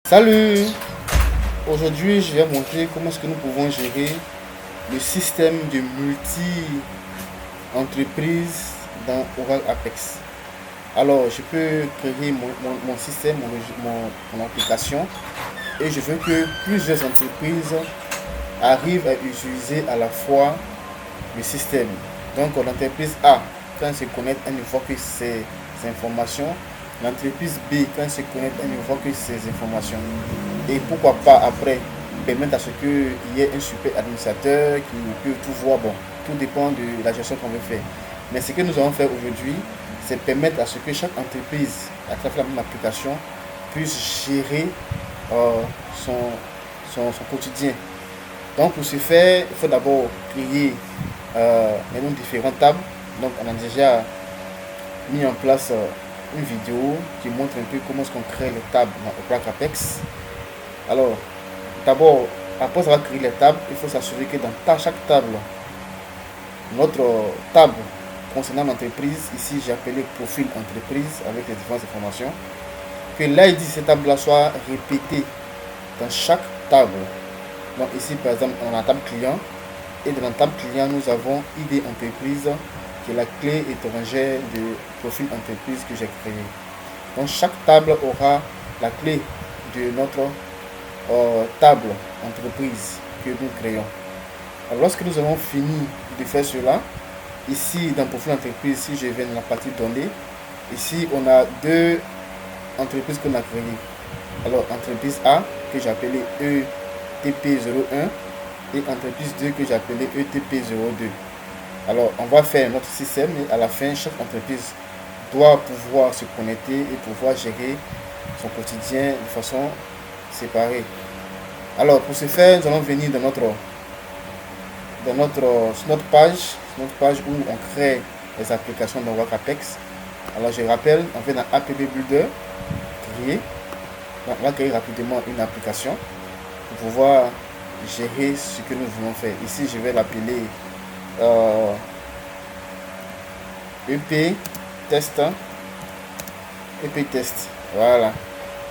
Salut! Aujourd'hui, je vais montrer comment est-ce que nous pouvons gérer le système de multi-entreprises dans Oracle Apex. Alors, je peux créer mon système, mon application, et je veux que plusieurs entreprises arrivent à utiliser à la fois le système. Donc, l'entreprise A, quand elle se connecte, elle invoque ces informations. L'entreprise B, quand elle se connecte, elle invoque ces informations. Et pourquoi pas après permettre à ce qu'il y ait un super administrateur qui peut tout voir. Bon, tout dépend de la gestion qu'on veut faire. Mais ce que nous allons faire aujourd'hui, c'est permettre à ce que chaque entreprise, à travers la même application, puisse gérer son quotidien. Donc pour ce faire, il faut d'abord créer nos différentes tables. Donc on a déjà mis en place une vidéo qui montre un peu comment est-ce qu'on crée les tables dans Oracle Apex. Alors, d'abord, après avoir créé les tables, il faut s'assurer que dans chaque table, notre table concernant l'entreprise, ici j'ai appelé profil entreprise avec les différentes informations, que l'ID de cette table-là soit répété dans chaque table. Donc ici par exemple, on a la table client, et dans la table client, nous avons ID entreprise, qui est la clé étrangère de profil entreprise que j'ai créé. Donc chaque table aura la clé de notre table entreprise que nous créons. Alors, lorsque nous avons fini de faire cela, ici dans profil entreprise, si je viens dans la partie données, ici on a deux entreprises qu'on a créées. Alors entreprise A que j'ai appelé ETP01 et entreprise 2 que j'ai appelé ETP02. Alors on va faire notre système et à la fin chaque entreprise doit pouvoir se connecter et pouvoir gérer son quotidien de façon séparée. Alors pour ce faire, nous allons venir dans notre page où on crée les applications dans Oracle Apex. Alors je rappelle, on fait dans App Builder, créer. Donc, on va créer rapidement une application pour pouvoir gérer ce que nous voulons faire. Ici je vais l'appeler EP test. EP test. Voilà.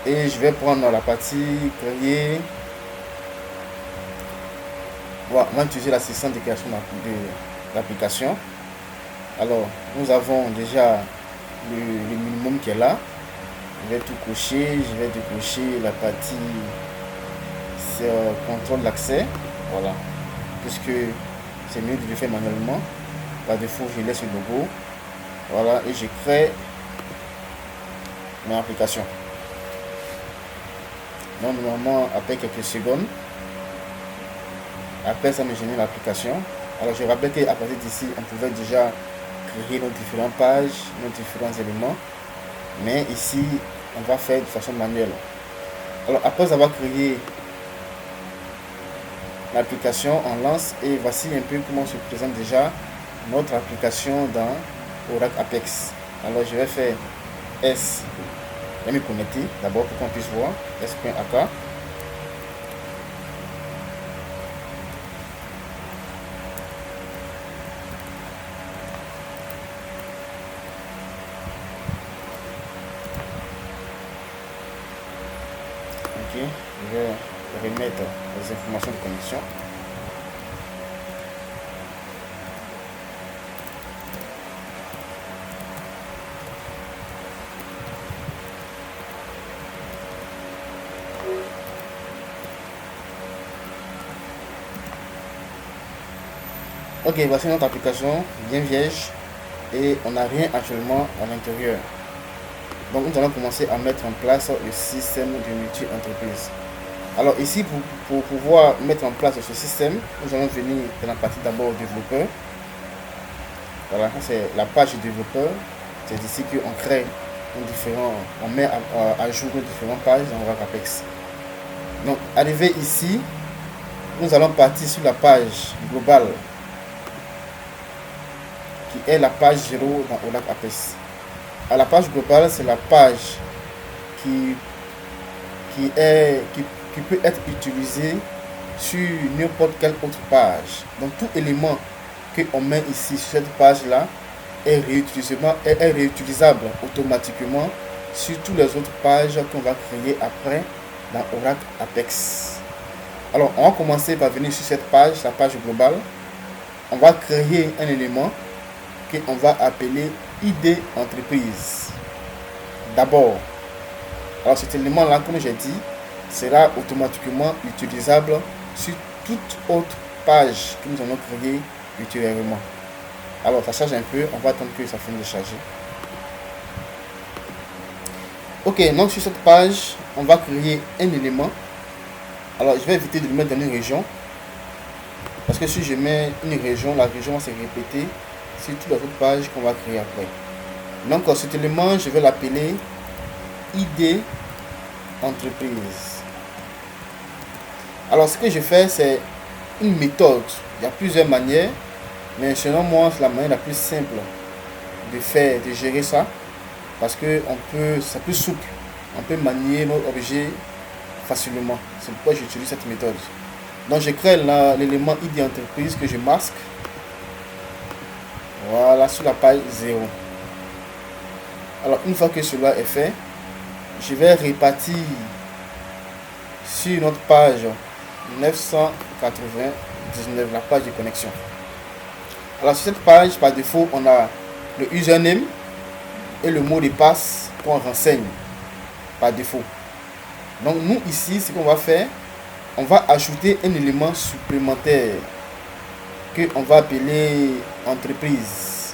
Et je vais prendre la partie créer. Voilà, on va utiliser l'assistant de création de l'application. Alors, nous avons déjà le minimum qui est là. Je vais tout cocher. Je vais décocher la partie contrôle d'accès. Voilà. Puisque c'est mieux de le faire manuellement. Par défaut, je laisse le logo. Voilà. Et je crée mon application. Donc, normalement, après quelques secondes, après ça me génère l'application. Alors je rappelle qu'à partir d'ici, on pouvait déjà créer nos différentes pages, nos différents éléments. Mais ici, on va faire de façon manuelle. Alors après avoir créé l'application, on lance et voici un peu comment se présente déjà notre application dans Oracle Apex. Alors je vais faire S. Je vais me connecter d'abord pour qu'on puisse voir S.AK. Je vais remettre les informations de connexion. Ok, voici notre application bien vierge et on n'a rien actuellement à l'intérieur. Donc nous allons commencer à mettre en place le système de multi-entreprise. Alors ici, pour pouvoir mettre en place ce système, nous allons venir dans la partie d'abord développeur. Voilà, c'est la page développeur. C'est ici qu'on crée on met à jour nos différentes pages dans Oracle Apex. Donc arrivé ici, nous allons partir sur la page globale qui est la page 0 dans Oracle Apex. À la page globale, c'est la page qui peut être utilisée sur n'importe quelle autre page. Donc tout élément qu'on met ici sur cette page là est réutilisable automatiquement sur toutes les autres pages qu'on va créer après dans Oracle Apex. Alors, on va commencer par venir sur cette page, la page globale. On va créer un élément qu'on va appeler ID entreprise. D'abord, alors cet élément-là, comme j'ai dit, sera automatiquement utilisable sur toute autre page que nous allons créer ultérieurement. Alors, ça charge un peu, on va attendre que ça finisse de charger. Ok, donc sur cette page, on va créer un élément. Alors, je vais éviter de le mettre dans une région. Parce que si je mets une région, la région va se répéter sur toute la autre page qu'on va créer après. Donc, cet élément, je vais l'appeler ID entreprise. Alors, ce que je fais, c'est une méthode. Il y a plusieurs manières, mais selon moi, c'est la manière la plus simple de gérer ça. Parce que c'est plus souple. On peut manier nos objets facilement. C'est pourquoi j'utilise cette méthode. Donc, je crée l'élément ID entreprise que je masque. Voilà, sur la page 0. Alors, une fois que cela est fait, je vais répartir sur notre page 999, la page de connexion. Alors, sur cette page, par défaut, on a le username et le mot de passe qu'on renseigne par défaut. Donc, nous, ici, ce qu'on va faire, on va ajouter un élément supplémentaire que on va appeler entreprise.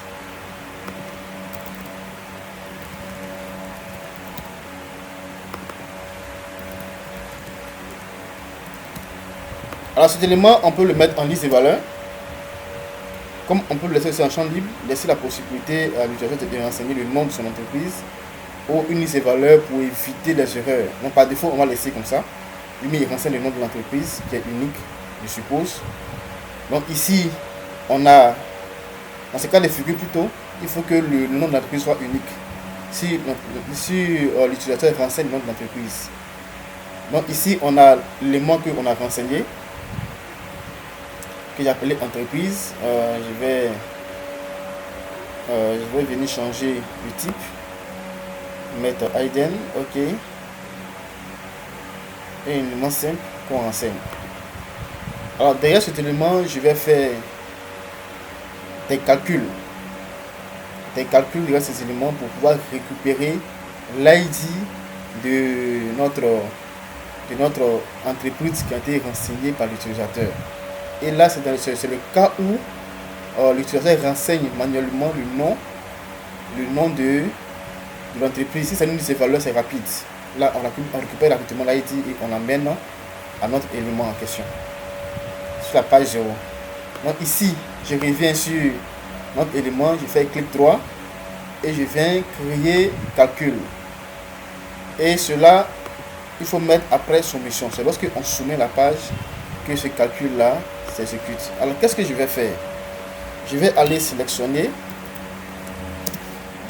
Alors cet élément, on peut le mettre en liste de valeurs. Comme on peut le laisser sur un champ libre, laisser la possibilité à l'utilisateur de renseigner le nom de son entreprise ou une liste de valeurs pour éviter les erreurs. Donc par défaut, on va laisser comme ça. Lui, il renseigne le nom de l'entreprise qui est unique, je suppose. Donc ici, on a, dans ce cas de figure plutôt, il faut que le nom de l'entreprise soit unique. Si l'utilisateur renseigne le nom de l'entreprise. Donc ici, on a l'élément qu'on a renseigné, que j'ai appelé entreprise. Je vais venir changer le type, mettre ID, ok, et un élément simple qu'on renseigne. Alors derrière cet élément, je vais faire des calculs derrière ces éléments pour pouvoir récupérer l'ID de notre entreprise qui a été renseignée par l'utilisateur. Et là, c'est le cas où l'utilisateur renseigne manuellement le nom de l'entreprise. Si ça nous dit ces valeurs, c'est rapide. Là, on récupère rapidement l'ID et on l'amène à notre élément en question. Sur la page 0. Donc ici, je reviens sur notre élément, je fais clic droit et je viens créer calcul. Et cela, il faut mettre après soumission. C'est lorsque on soumet la page que ce calcul-là s'exécute. Alors, qu'est-ce que je vais faire? Je vais aller sélectionner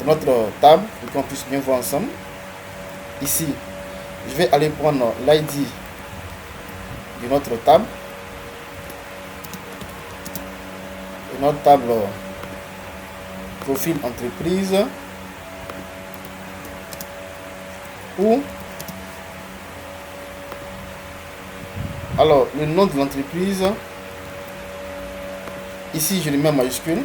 dans notre table pour qu'on puisse bien voir ensemble. Ici, je vais aller prendre l'ID de notre table. Et notre table profil entreprise. Ou alors le nom de l'entreprise, ici je le mets en majuscule,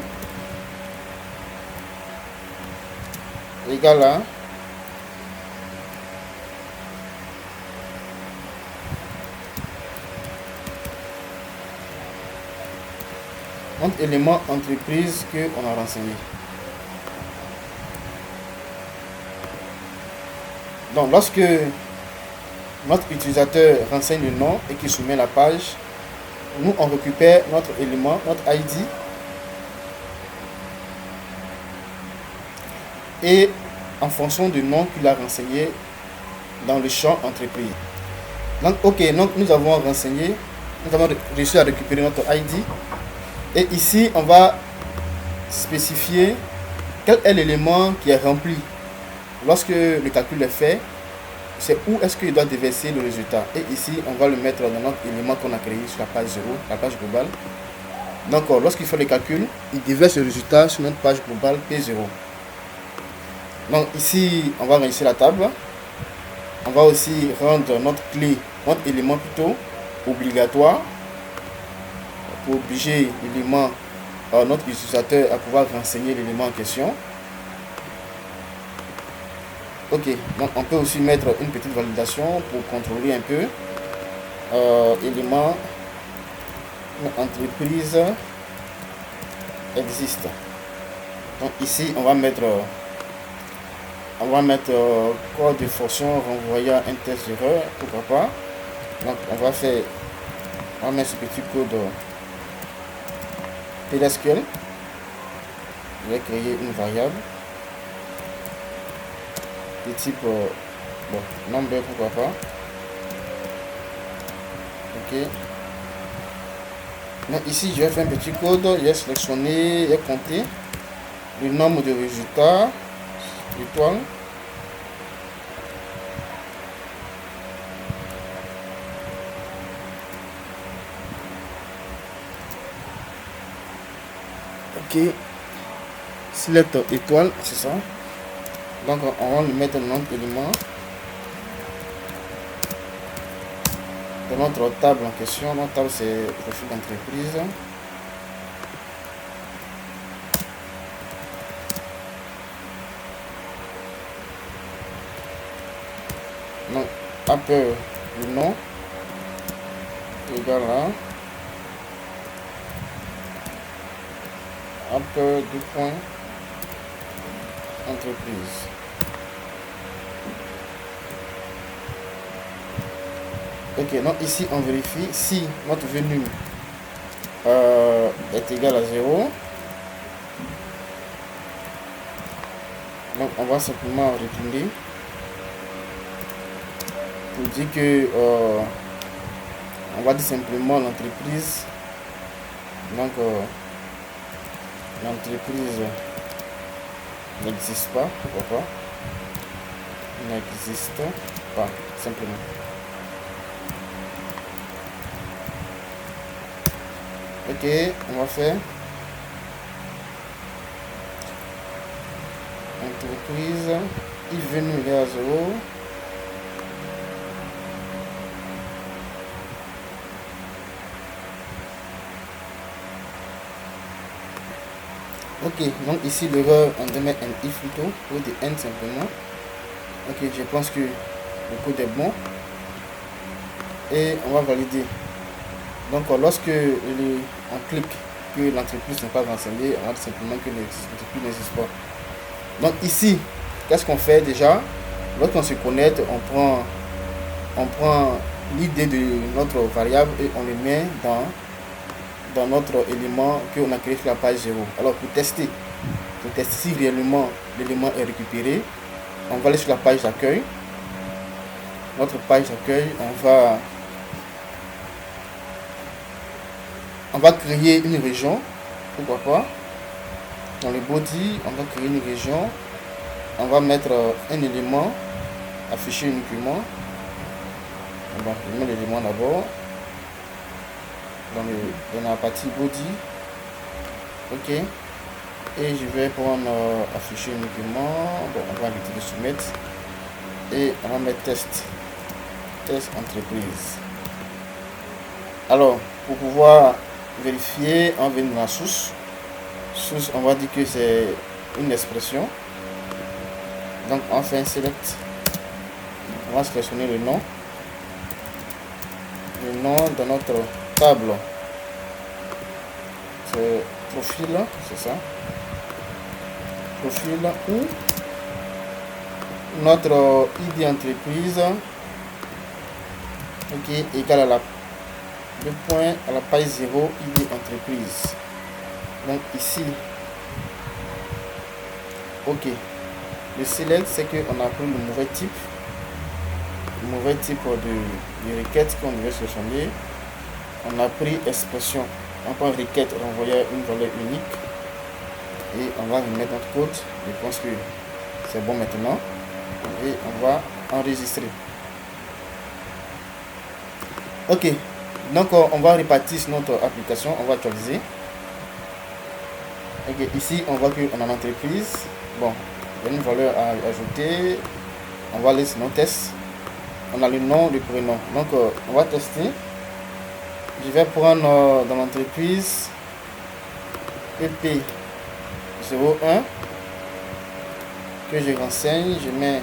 égal à notre élément entreprise que on a renseigné. Donc lorsque notre utilisateur renseigne le nom et qu'il soumet la page, nous on récupère notre élément, notre ID, et en fonction du nom qu'il a renseigné dans le champ entreprise. Donc ok, donc nous avons renseigné, nous avons réussi à récupérer notre ID, et ici on va spécifier quel est l'élément qui est rempli. Lorsque le calcul est fait, c'est où est-ce qu'il doit déverser le résultat. Et ici, on va le mettre dans notre élément qu'on a créé sur la page 0, la page globale. Donc, lorsqu'il fait le calcul, il déverse le résultat sur notre page globale P0. Donc, ici, on va réinscrire la table. On va aussi rendre notre clé, notre élément plutôt obligatoire pour obliger l'élément, notre utilisateur à pouvoir renseigner l'élément en question. Ok, donc on peut aussi mettre une petite validation pour contrôler un peu. Élément entreprise existe. Donc ici on va mettre code de fonction renvoyant un test d'erreur, pourquoi pas. Donc on va mettre ce petit code PLSQL. Je vais créer une variable de type number, pourquoi pas. Ok, donc ici je vais faire un petit code, je vais sélectionner et compter le nombre de résultats étoile. Ok, select étoile, c'est ça. Donc on va lui mettre le nom de l'élément de notre table en question. Notre table c'est profil d'entreprise. Donc après le nom égal à après deux points entreprise. Ok, donc ici on vérifie si notre venu est égal à 0. Donc on va simplement retourner pour dire que on va dire simplement l'entreprise. Donc l'entreprise n'existe pas, pourquoi pas, n'existe pas, simplement. Ok, on va faire entreprise, il venu égal à 0. Ok, donc ici l'erreur, on doit mettre un if plutôt, ou des n simplement. Ok, je pense que le code est bon. Et on va valider. Donc lorsque on clique que l'entreprise n'est pas renseignée, on va dire simplement que l'entreprise n'existe pas. Donc ici, qu'est-ce qu'on fait déjà? Lorsqu'on se connecte, on prend l'idée de notre variable et on le met dans notre élément qu'on a créé sur la page 0. Alors pour tester si réellement l'élément est récupéré, on va aller sur la page d'accueil. Notre page d'accueil, on va créer une région, pourquoi pas. Dans le body, on va créer une région. On va mettre un élément affiché uniquement. On va mettre l'élément d'abord dans la partie body. Ok, et je vais prendre afficher uniquement. Bon, on va arrêter de soumettre et on va mettre test entreprise. Alors pour pouvoir vérifier, on vient dans la source, on va dire que c'est une expression. Donc on fait un select, on va sélectionner le nom de notre table, c'est profil, c'est ça, profil, ou notre id entreprise, ok, égal à le point à la page 0 id entreprise. Donc ici, ok, le select c'est que on a pris le mauvais type de requête qu'on devait sélectionner. On a pris expression, on prend requête renvoyer une valeur unique et on va remettre notre code. Je pense que c'est bon maintenant et on va enregistrer. Ok, donc on va répartir notre application, on va actualiser. Ok, ici on voit qu'on a une entreprise. Bon, il y a une valeur à ajouter. On va laisser nos tests. on a le nom, le prénom. Donc on va tester. Je vais prendre dans l'entreprise EP01 que je renseigne. Je mets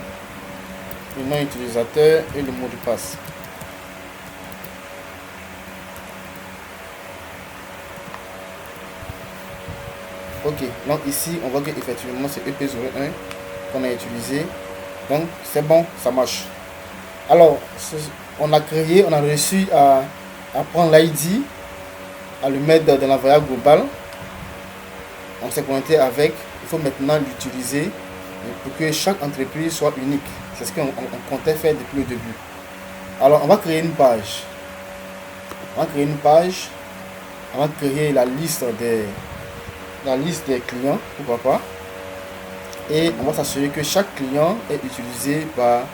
le nom utilisateur et le mot de passe. Ok, donc ici on voit que effectivement c'est EP01 qu'on a utilisé. Donc c'est bon, ça marche. Alors on a créé, on a réussi à prendre l'ID, à le mettre dans la variable globale. On s'est connecté avec. Il faut maintenant l'utiliser pour que chaque entreprise soit unique. C'est ce qu'on comptait faire depuis le début. Alors on va créer une page. On va créer une page. On va créer la liste des clients, pourquoi pas. Et on va s'assurer que chaque client est utilisé par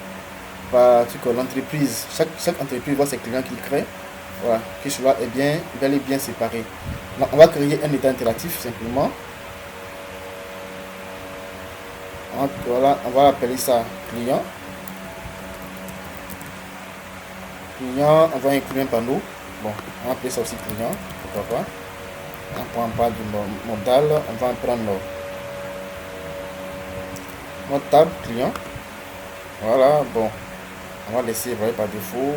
l'entreprise. Chaque entreprise voit ses clients qu'il crée. Voilà, que cela est bel et bien séparé. Donc, on va créer un état interactif simplement. Voilà, on va appeler ça client. Client, on va inclure un panneau. Bon, on va appeler ça aussi client, pourquoi pas. On prend pas du modal, on va en prendre notre table client. Voilà, bon, on va laisser par défaut.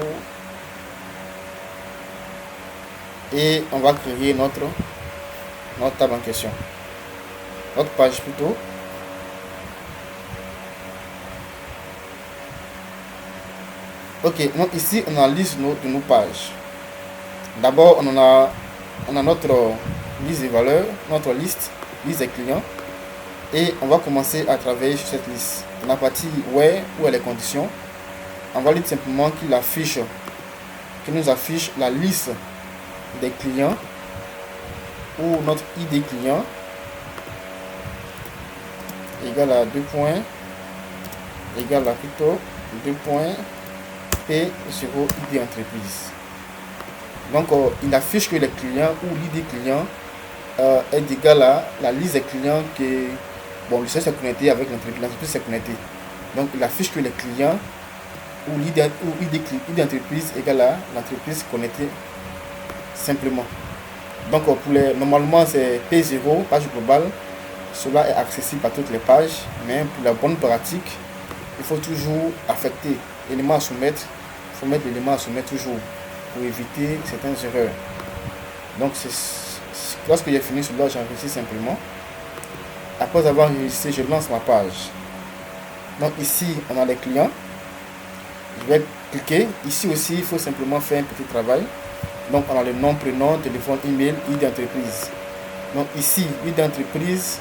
Et on va créer notre table en question, notre page plutôt. Ok, donc ici on a la liste de nos pages. D'abord on a notre liste des valeurs, notre liste des clients, et on va commencer à travailler sur cette liste. Dans la partie where, où est les conditions, on va dire simplement qu'il nous affiche la liste des clients ou notre ID client égale à 2 points égale à plutôt 2 points P0 ID entreprise. Donc il affiche que les clients ou l'ID client est égal à la liste des clients que le système s'est connecté avec l'entreprise s'est connecté. Donc il affiche que les clients ou l'ID entreprise égale à l'entreprise connectée simplement. Donc normalement c'est P0, page globale. Cela est accessible à toutes les pages, mais pour la bonne pratique, il faut toujours affecter l'élément à soumettre. Il faut mettre l'élément à soumettre toujours pour éviter certaines erreurs. Donc lorsque j'ai fini cela, j'enregistre simplement. Après avoir enregistré, je lance ma page. Donc ici on a les clients. Je vais cliquer. Ici aussi il faut simplement faire un petit travail. Donc on a le nom, prénom, téléphone, email, ID d'entreprise. Donc ici, ID d'entreprise,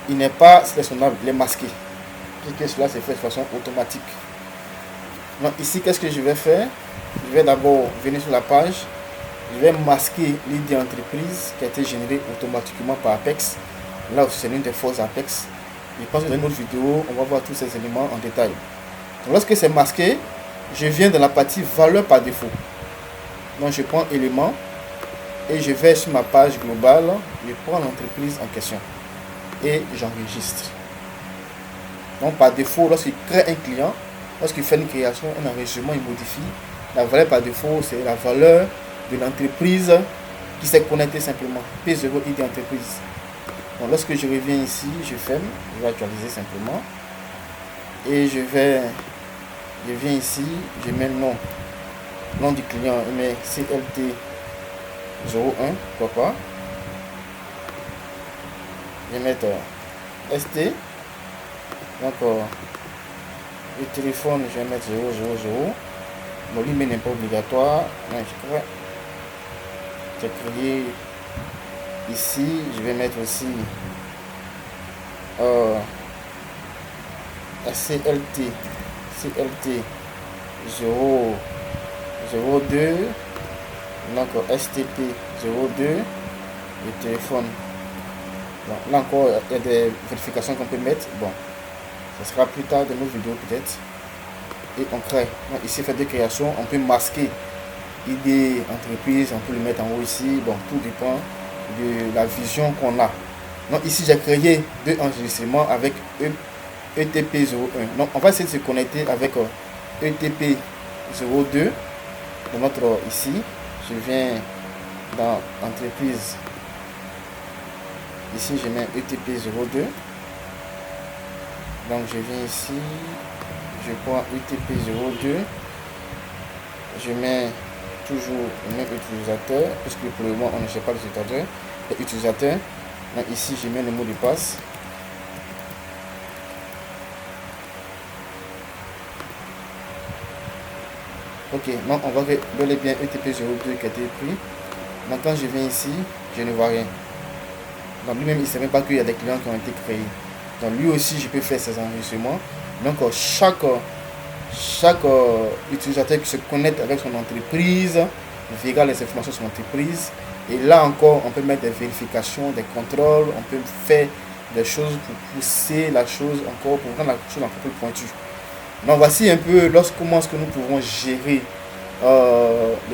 il n'est pas sélectionnable, il est masqué. Puisque cela se fait de façon automatique. Donc ici, qu'est-ce que je vais faire? Je vais d'abord venir sur la page. Je vais masquer l'ID d'entreprise qui a été généré automatiquement par Apex. Là aussi, c'est l'une des forces Apex. Je pense que dans une autre vidéo, on va voir tous ces éléments en détail. Donc, lorsque c'est masqué, je viens dans la partie valeur par défaut. Donc je prends élément et je vais sur ma page globale, je prends l'entreprise en question et j'enregistre. Donc par défaut, lorsqu'il crée un client, lorsqu'il fait une création, un enregistrement, il modifie. La valeur par défaut, c'est la valeur de l'entreprise qui s'est connectée simplement. P0 ID entreprise. Donc lorsque je reviens ici, je ferme, je vais actualiser simplement et je viens ici, je mets le nom du client, je mets CLT01, pourquoi pas. Je vais mettre ST, donc le téléphone, je vais mettre 000. Bon, l'email n'est pas obligatoire, mais j'ai créé ici, je vais mettre aussi CLT 002, donc STP 02, le téléphone. Bon, là encore, il y a des vérifications qu'on peut mettre. Bon, ça sera plus tard dans nos vidéos peut-être. Et on crée. Donc ici, fait des créations, on peut masquer ID entreprise, on peut le mettre en haut ici. Bon, tout dépend de la vision qu'on a. Donc ici, j'ai créé deux enregistrements avec ETP01. Donc on va essayer de se connecter avec ETP02 de notre ici. Je viens dans entreprise. Ici je mets ETP02. Donc je viens ici, je prends ETP02, je mets toujours le même utilisateur, puisque pour le moment on ne sait pas l'utilisateur. Donc ici je mets le mot de passe. Ok, donc on voit que bel et bien ETP02 qui a été pris. Donc quand je viens ici, je ne vois rien. Donc lui-même il ne sait même pas qu'il y a des clients qui ont été créés. Donc lui aussi je peux faire ses enregistrements. Donc chaque utilisateur qui se connecte avec son entreprise verra les informations de son entreprise. Et là encore, on peut mettre des vérifications, des contrôles, on peut faire des choses pour pousser la chose encore, pour rendre la chose encore plus pointue. Donc voici un peu comment est-ce que nous pouvons gérer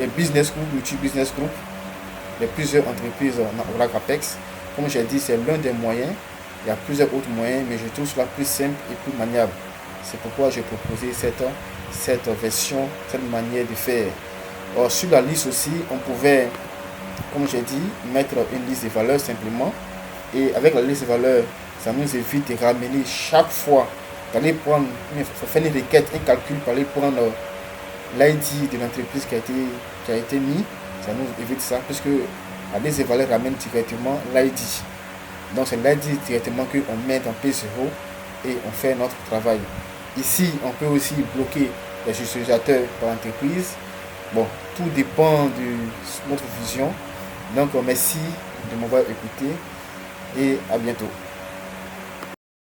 les business group, multi-business group, les plusieurs entreprises dans Oracle Apex. Comme j'ai dit, c'est l'un des moyens. Il y a plusieurs autres moyens, mais je trouve cela plus simple et plus maniable. C'est pourquoi j'ai proposé cette version, cette manière de faire. Alors, sur la liste aussi, on pouvait, comme j'ai dit, mettre une liste de valeurs simplement. Et avec la liste de valeurs, ça nous évite de ramener chaque fois, d'aller prendre, faire une requête, un calcul pour aller prendre l'ID de l'entreprise qui a été mis. Ça nous évite ça, puisque la liste de valeurs ramène directement l'ID. Donc c'est l'ID directement qu'on met en P0 et on fait notre travail. Ici, on peut aussi bloquer les utilisateurs par entreprise. Bon, tout dépend de notre vision. Donc merci de m'avoir écouté et à bientôt.